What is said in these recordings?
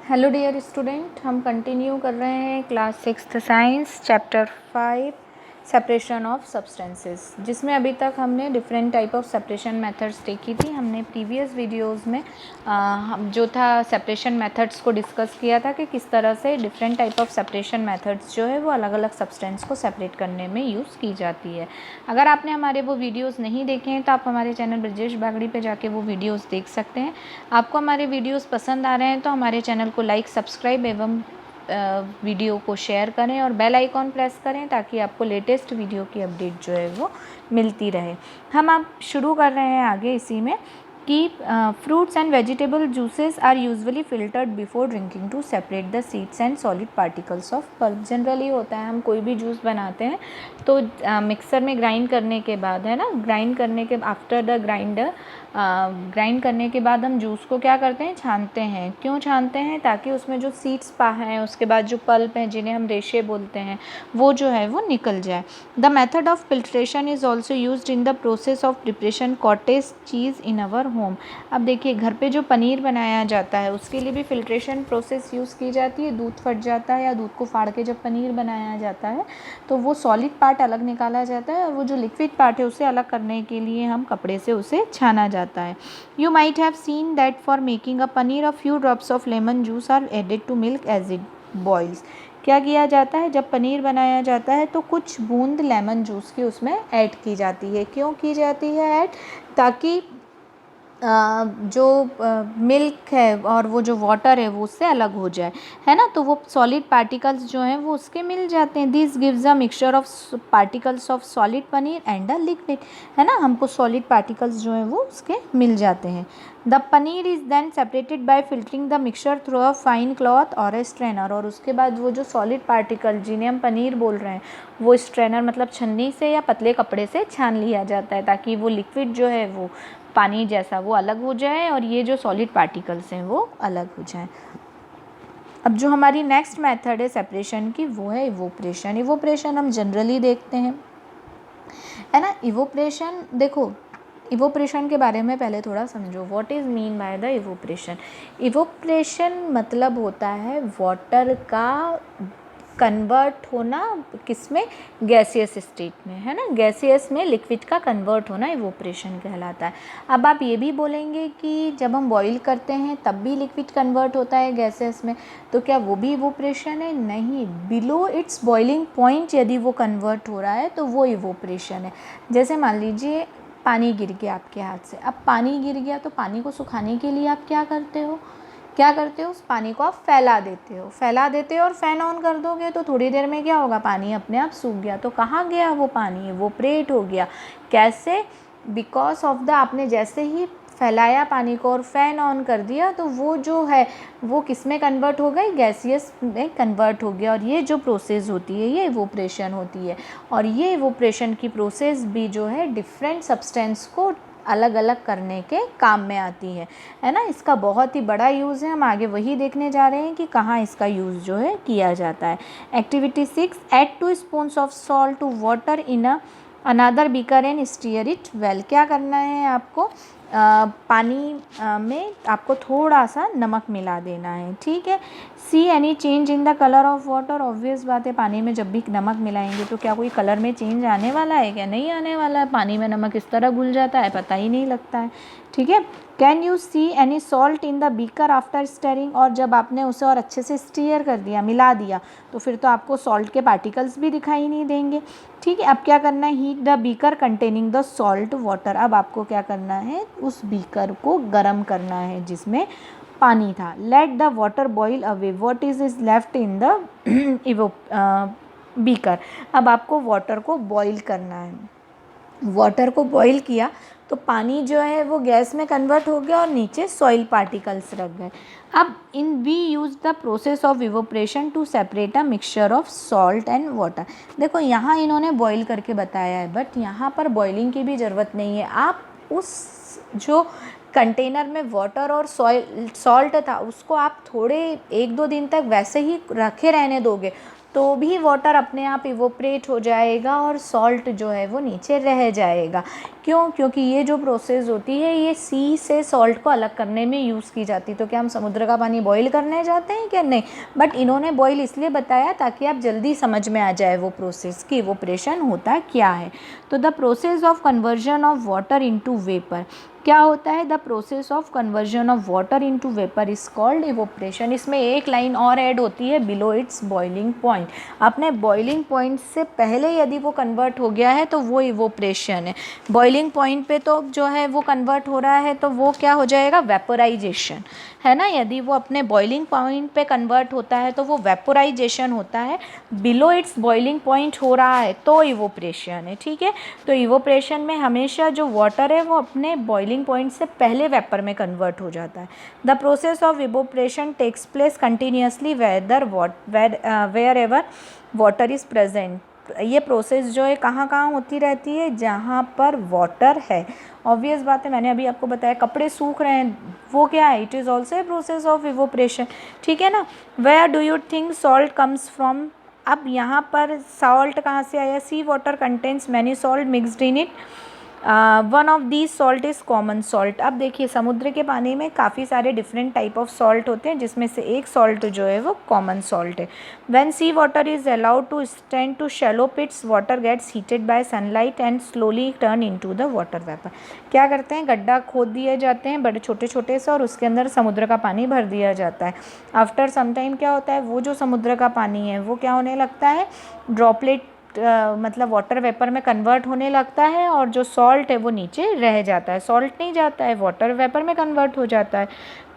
Hello dear student, हम continue कर रहे हैं class 6th science chapter 5 separation of substances, जिसमें अभी तक हमने different type of separation methods देखी थी। हमने प्रीवियस वीडियोस में जो था सेपरेशन मेथड्स को डिस्कस किया था कि किस तरह से different type of separation methods जो है वो अलग अलग सब्सटेंस को सेपरेट करने में यूज़ की जाती है। अगर आपने हमारे वो वीडियोस नहीं देखे हैं तो आप हमारे चैनल ब्रजेश बागड़ी पे जाके वो वीडियोस देख सकते हैं। आपको हमारे वीडियोस पसंद आ रहे हैं तो हमारे चैनल को लाइक, सब्सक्राइब एवं वीडियो को शेयर करें और बेल आइकॉन प्रेस करें ताकि आपको लेटेस्ट वीडियो की अपडेट जो है वो मिलती रहे। हम अब शुरू कर रहे हैं आगे इसी में कि fruits and vegetable juices are usually filtered before drinking to separate the seeds and solid particles of pulp. Generally होता है, हम कोई भी जूस बनाते हैं तो मिक्सर में ग्राइंड करने के बाद, है ना, ग्राइंड करने के आफ्टर द ग्राइंड करने के बाद हम जूस को क्या करते हैं, छानते हैं। क्यों छानते हैं? ताकि उसमें जो सीड्स हैं, उसके बाद जो पल्प हैं जिन्हें हम रेशे बोलते हैं, वो जो है वो निकल जाए। The method of filtration is also used in the process of preparation cottage cheese in our home. अब देखिए, घर पे जो पनीर बनाया जाता है उसके लिए भी फिल्ट्रेशन प्रोसेस यूज़ की जाती है। दूध फट जाता है या दूध को फाड़ के जब पनीर बनाया जाता है तो वो सॉलिड पार्ट अलग निकाला जाता है और वो जो लिक्विड पार्ट है उसे अलग करने के लिए हम कपड़े से उसे छाना जाता है। You might have seen that for making a paneer a few drops of lemon juice are added to milk as it boils। क्या किया जाता है, जब पनीर बनाया जाता है तो कुछ बूंद लेमन जूस की उसमें ऐड की जाती है। क्यों की जाती है ऐड? ताकि जो मिल्क है और वो जो वाटर है वो उससे अलग हो जाए, है ना, तो वो सॉलिड पार्टिकल्स जो हैं वो उसके मिल जाते हैं। This gives a mixture of particles of solid paneer and a liquid, है ना, हमको सॉलिड पार्टिकल्स जो हैं वो उसके मिल जाते हैं। The paneer is then separated by filtering the mixture through a fine cloth और ए स्ट्रेनर। और उसके बाद वो जो सॉलिड पार्टिकल जिन्हें हम पनीर बोल रहे हैं वो स्ट्रेनर मतलब छन्नी से या पतले कपड़े से छान लिया जाता है ताकि वो लिक्विड जो है वो पानी जैसा वो अलग हो जाए और ये जो सॉलिड पार्टिकल्स हैं वो अलग हो जाएं। अब जो हमारी नेक्स्ट मेथड है सेपरेशन की वो है इवोपरेशन। इवोपरेशन हम जनरली देखते हैं, है ना। इवोपरेशन, देखो, इवोपरेशन के बारे में पहले थोड़ा समझो। What is mean by the evaporation? Evaporation मतलब होता है वाटर का कन्वर्ट होना, किसमें? गैसियस स्टेट में, है ना, गैसियस में लिक्विड का कन्वर्ट होना इवोपरेशन कहलाता है। अब आप ये भी बोलेंगे कि जब हम बॉईल करते हैं तब भी लिक्विड कन्वर्ट होता है गैसियस में, तो क्या वो भी इवोपरेशन है? नहीं, बिलो इट्स बॉइलिंग पॉइंट यदि वो कन्वर्ट हो रहा है तो वो इवोपरेशन है। जैसे मान लीजिए पानी गिर गया आपके हाथ से। अब पानी गिर गया तो पानी को सुखाने के लिए आप क्या करते हो? उस पानी को आप फैला देते हो और फ़ैन ऑन कर दोगे तो थोड़ी देर में क्या होगा, पानी अपने आप सूख गया। तो कहाँ गया वो पानी? इवोपरेट हो गया। कैसे? बिकॉज ऑफ द, आपने जैसे ही फैलाया पानी को और फ़ैन ऑन कर दिया तो वो जो है वो किस में कन्वर्ट हो गई? गैसियस में कन्वर्ट हो गया। और ये जो प्रोसेस होती है ये इवोपरेशन होती है। और ये इवोपरेशन की प्रोसेस भी जो है डिफरेंट सब्सटेंस को अलग अलग करने के काम में आती है ना। इसका बहुत ही बड़ा यूज़ है। हम आगे वही देखने जा रहे हैं कि कहाँ इसका यूज़ जो है किया जाता है। Activity 6, add 2 spoons of salt to water in another beaker and stir it well. क्या करना है आपको? पानी में आपको थोड़ा सा नमक मिला देना है, ठीक है। See any change in the colour of water. Obvious बात है, पानी में जब भी नमक मिलाएंगे तो क्या कोई कलर में चेंज आने वाला है? क्या नहीं आने वाला है। पानी में नमक इस तरह घुल जाता है, पता ही नहीं लगता है, ठीक है। Can you see any salt in the beaker after stirring. और जब आपने उसे और अच्छे से स्टीयर कर दिया, मिला दिया, तो फिर तो आपको सॉल्ट के पार्टिकल्स भी दिखाई नहीं देंगे, ठीक है। अब क्या करना है? Heat the beaker containing the salt water. अब आपको क्या करना है? उस बीकर को गर्म करना है जिसमें पानी था। Let the water boil away what is left in the beaker. अब आपको वाटर को बॉईल करना है। वाटर को बॉईल किया तो पानी जो है वो गैस में कन्वर्ट हो गया और नीचे सॉइल पार्टिकल्स रख गए। अब इन we use the process of evaporation to separate a mixture of salt and water. देखो, यहाँ इन्होंने बॉईल करके बताया है, बट यहाँ पर बॉइलिंग की भी ज़रूरत नहीं है। आप उस जो कंटेनर में वाटर और सॉल्ट था उसको आप थोड़े 1-2 दिन तक वैसे ही रखे रहने दोगे तो भी वाटर अपने आप इवोपरेट हो जाएगा और सॉल्ट जो है वो नीचे रह जाएगा। क्यों? क्योंकि ये जो प्रोसेस होती है ये सी से सॉल्ट को अलग करने में यूज़ की जाती है। तो क्या हम समुद्र का पानी बॉईल करने जाते हैं क्या? नहीं, बट इन्होंने बॉईल इसलिए बताया ताकि आप जल्दी समझ में आ जाए वो प्रोसेस कि इवोपरेशन होता क्या है। तो the process of conversion of water into vapour, क्या होता है? The process of conversion of water into vapour is called evaporation. इसमें एक लाइन और ऐड होती है, बिलो इट्स बॉइलिंग पॉइंट। अपने बॉइलिंग पॉइंट से पहले यदि वो कन्वर्ट हो गया है तो वो इवोपरेशन है। बॉइलिंग पॉइंट पे तो जो है वो कन्वर्ट हो रहा है तो वो क्या हो जाएगा? वेपोराइजेशन, है ना। यदि वो अपने बॉइलिंग पॉइंट पे कन्वर्ट होता है तो वो वेपोराइजेशन होता है। बिलो इट्स बॉइलिंग पॉइंट हो रहा है तो इवोपरेशन है, ठीक है। तो इवोपरेशन में हमेशा जो वाटर है वो अपने बॉइलिंग पॉइंट से पहले वेपर में कन्वर्ट हो जाता है। The process of evaporation takes place continuously wherever water is present. ये प्रोसेस जो है कहाँ कहाँ होती रहती है? जहाँ पर वाटर है। ऑब्वियस बात है, मैंने अभी आपको बताया कपड़े सूख रहे हैं, वो क्या है? It is also a process of evaporation, ठीक है ना। Where do you think salt comes from? अब यहाँ पर सॉल्ट कहाँ से आया? Sea water contains many salt mixed in it, one of these salt is common salt. अब देखिए समुद्र के पानी में काफ़ी सारे डिफरेंट टाइप ऑफ सॉल्ट होते हैं जिसमें से एक सॉल्ट जो है वो कॉमन सॉल्ट है। When sea water is allowed to stand to shallow pits, water gets heated by sunlight and slowly turn into the water vapour. क्या करते हैं? गड्ढा खोद दिए जाते हैं बड़े छोटे छोटे से और उसके अंदर समुद्र का पानी भर दिया जाता है। आफ्टर सम टाइम क्या होता है? वो जो समुद्र का पानी है वो क्या होने लगता है? ड्रॉपलेट मतलब वाटर वेपर में कन्वर्ट होने लगता है और जो सॉल्ट है वो नीचे रह जाता है। सॉल्ट नहीं जाता है, वाटर वेपर में कन्वर्ट हो जाता है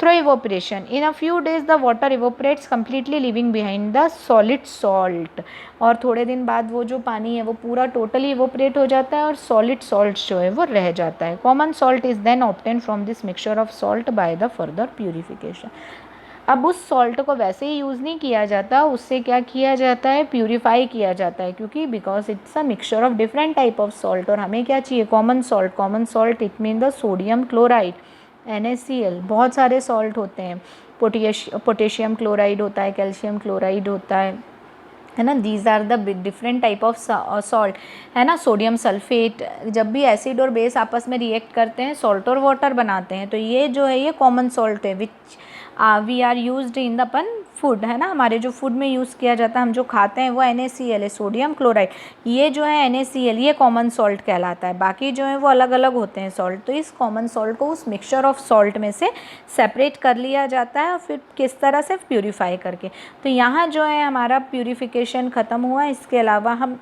through evaporation. In a few days the water evaporates completely leaving behind the solid salt. और थोड़े दिन बाद वो जो पानी है वो पूरा टोटली इवोपरेट हो जाता है और सॉलिड सॉल्ट जो है वो रह जाता है। Common salt is then obtain from this mixture of salt by the further purification. अब उस सॉल्ट को वैसे ही यूज़ नहीं किया जाता, उससे क्या किया जाता है? प्यूरिफाई किया जाता है, क्योंकि because it's a mixture of different type of salt. और हमें क्या चाहिए? Common salt. Common salt it mean the sodium chloride, NaCl। बहुत सारे सॉल्ट होते हैं, पोटेशियम क्लोराइड होता है, कैल्शियम क्लोराइड होता है ना। These are the different type of salt, है ना। सोडियम सल्फेट, जब भी एसिड और बेस आपस में रिएक्ट करते हैं सॉल्ट और वाटर बनाते हैं, तो ये जो है ये कॉमन सॉल्ट है which we are used in the अपन फूड, है ना। हमारे जो फूड में यूज़ किया जाता है, हम जो खाते हैं वो NaCl है, सोडियम क्लोराइड। ये जो है NaCl ये कॉमन सॉल्ट कहलाता है। बाकी जो है वो अलग अलग होते हैं सॉल्ट। तो इस कॉमन सॉल्ट को उस मिक्सचर ऑफ सॉल्ट में से सेपरेट कर लिया जाता है और फिर किस तरह से? प्यूरीफाई करके। तो यहाँ जो है हमारा प्यूरिफिकेशन ख़त्म हुआ। इसके अलावा हम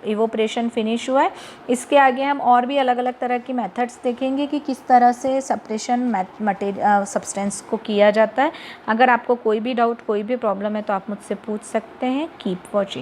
इवोपरेशन फिनिश हुआ है। इसके आगे हम और भी अलग अलग तरह की मेथड्स देखेंगे कि किस तरह से सेपरेशन सब्सटेंस को किया जाता है। अगर आपको कोई भी डाउट, कोई भी प्रॉब्लम है तो आप मुझसे पूछ सकते हैं। Keep watching.